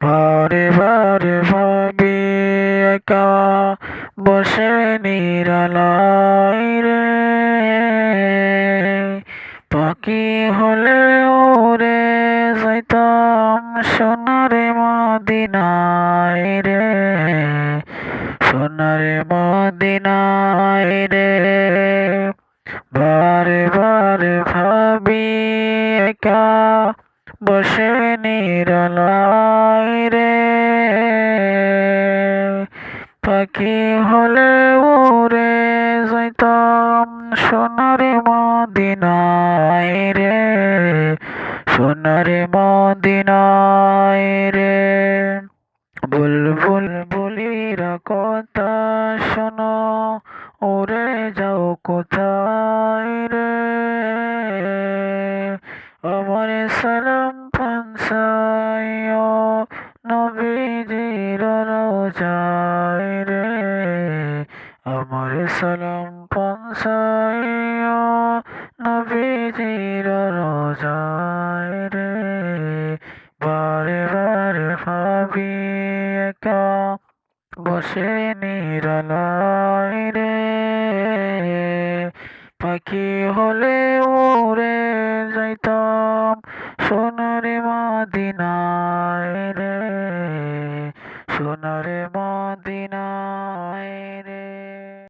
বারে বারে ভাবি একা বসে নিরালায় রে, পাখি হলে উড়ে যাইতাম সোনার মদিনায় রে, সোনার মদিনায় রে। বারে বারে ভাবি একা বসে নিরালায় রে, পাখি হলে উড়ে যাইতাম সোনার মদিনায় রে, সোনার মদিনায় রে। বুলবুল বুলিরা কথা শোনো, উড়ে যাও কোথায় রে, আমার সালাম পৌঁছাইও নবীজির রওজায় রে, আমার সালাম পৌঁছাইও নবীজির রওজায় রে। বারে বারে ভাবি একা বসে নিরালায় রে, পাখি হলে উড়ে যাইতাম সোনার মদিনায় রে, সোনার মদিনায়।